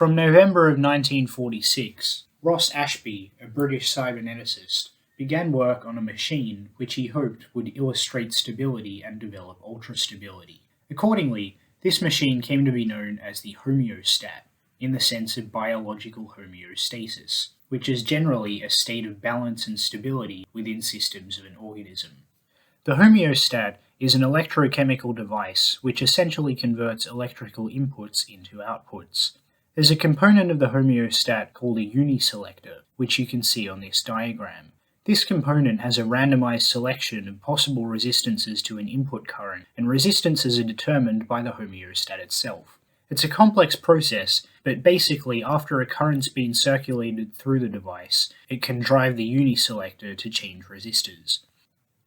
From November of 1946, Ross Ashby, a British cyberneticist, began work on a machine which he hoped would illustrate stability and develop ultrastability. Accordingly, this machine came to be known as the Homeostat, in the sense of biological homeostasis, which is generally a state of balance and stability within systems of an organism. The homeostat is an electrochemical device which essentially converts electrical inputs into outputs. There's a component of the homeostat called a uniselector, which you can see on this diagram. This component has a randomized selection of possible resistances to an input current, and resistances are determined by the homeostat itself. It's a complex process, but basically after a current's been circulated through the device, it can drive the uniselector to change resistors.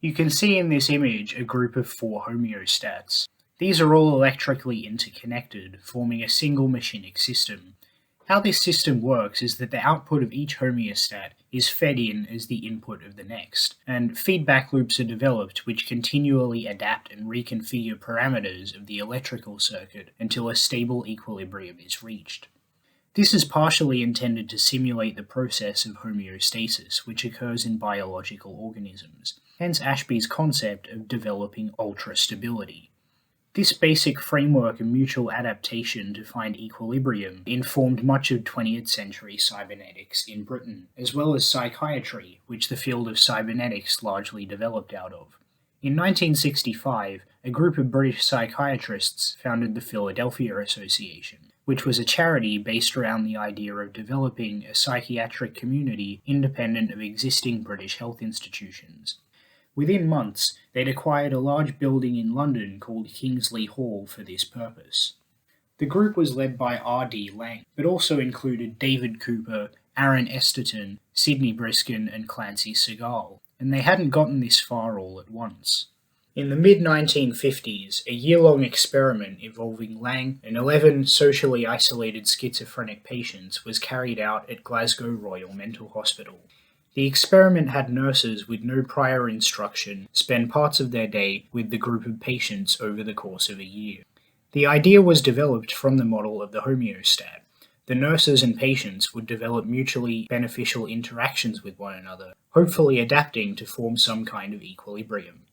You can see in this image a group of 4 homeostats. These are all electrically interconnected, forming a single machinic system. How this system works is that the output of each homeostat is fed in as the input of the next, and feedback loops are developed which continually adapt and reconfigure parameters of the electrical circuit until a stable equilibrium is reached. This is partially intended to simulate the process of homeostasis, which occurs in biological organisms, hence Ashby's concept of developing ultrastability. This basic framework of mutual adaptation to find equilibrium informed much of 20th century cybernetics in Britain, as well as psychiatry, which the field of cybernetics largely developed out of. In 1965, a group of British psychiatrists founded the Philadelphia Association, which was a charity based around the idea of developing a psychiatric community independent of existing British health institutions. Within months, they'd acquired a large building in London called Kingsley Hall for this purpose. The group was led by R.D. Laing, but also included David Cooper, Aaron Esterton, Sidney Briskin, and Clancy Segal, and they hadn't gotten this far all at once. In the mid-1950s, a year-long experiment involving Laing and 11 socially isolated schizophrenic patients was carried out at Glasgow Royal Mental Hospital. The experiment had nurses with no prior instruction spend parts of their day with the group of patients over the course of a year. The idea was developed from the model of the homeostat. The nurses and patients would develop mutually beneficial interactions with one another, hopefully adapting to form some kind of equilibrium.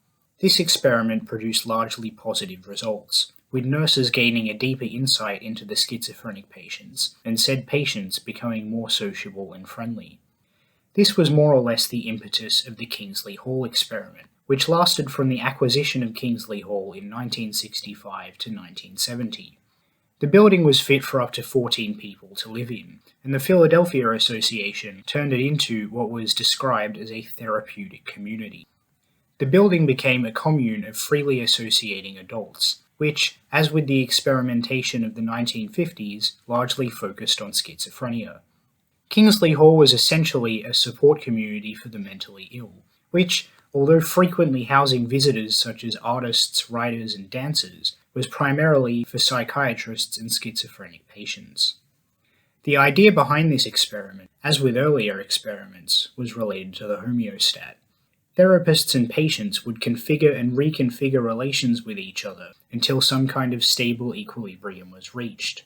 This experiment produced largely positive results, with nurses gaining a deeper insight into the schizophrenic patients, and said patients becoming more sociable and friendly. This was more or less the impetus of the Kingsley Hall Experiment, which lasted from the acquisition of Kingsley Hall in 1965 to 1970. The building was fit for up to 14 people to live in, and the Philadelphia Association turned it into what was described as a therapeutic community. The building became a commune of freely associating adults, which, as with the experimentation of the 1950s, largely focused on schizophrenia. Kingsley Hall was essentially a support community for the mentally ill, which, although frequently housing visitors such as artists, writers, and dancers, was primarily for psychiatrists and schizophrenic patients. The idea behind this experiment, as with earlier experiments, was related to the homeostat. Therapists and patients would configure and reconfigure relations with each other until some kind of stable equilibrium was reached.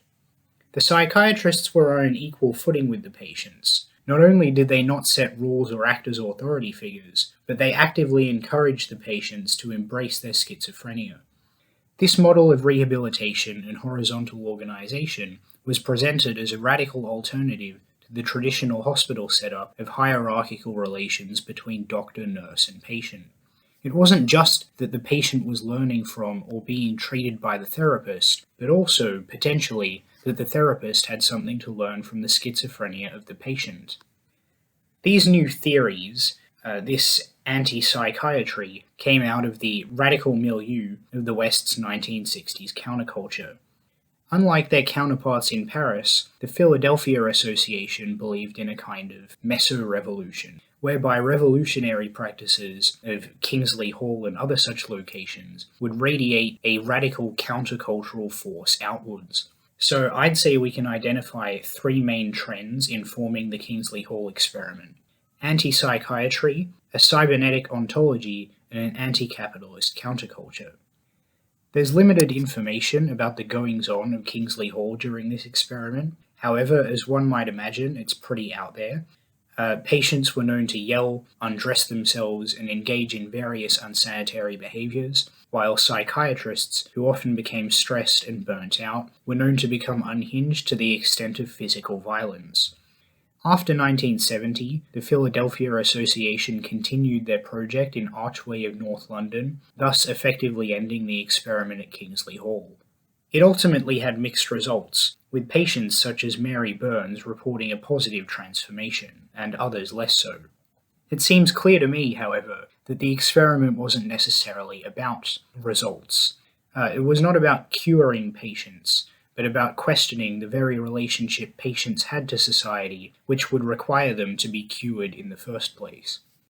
The psychiatrists were on an equal footing with the patients. Not only did they not set rules or act as authority figures, but they actively encouraged the patients to embrace their schizophrenia. This model of rehabilitation and horizontal organization was presented as a radical alternative to the traditional hospital setup of hierarchical relations between doctor, nurse, and patient. It wasn't just that the patient was learning from or being treated by the therapist, but also, potentially, that the therapist had something to learn from the schizophrenia of the patient. These new theories, this anti-psychiatry, came out of the radical milieu of the West's 1960s counterculture. Unlike their counterparts in Paris, the Philadelphia Association believed in a kind of meso-revolution, whereby revolutionary practices of Kingsley Hall and other such locations would radiate a radical countercultural force outwards. So I'd say we can identify 3 main trends informing the Kingsley Hall experiment: anti-psychiatry, a cybernetic ontology, and an anti-capitalist counterculture. There's limited information about the goings-on of Kingsley Hall during this experiment, However, as one might imagine, it's pretty out there. Patients were known to yell, undress themselves, and engage in various unsanitary behaviors, while psychiatrists, who often became stressed and burnt out, were known to become unhinged to the extent of physical violence. After 1970, the Philadelphia Association continued their project in Archway of North London, thus effectively ending the experiment at Kingsley Hall. It ultimately had mixed results, with patients such as Mary Burns reporting a positive transformation, and others less so. It seems clear to me, however, that the experiment wasn't necessarily about results. It was not about curing patients, but about questioning the very relationship patients had to society which would require them to be cured in the first place.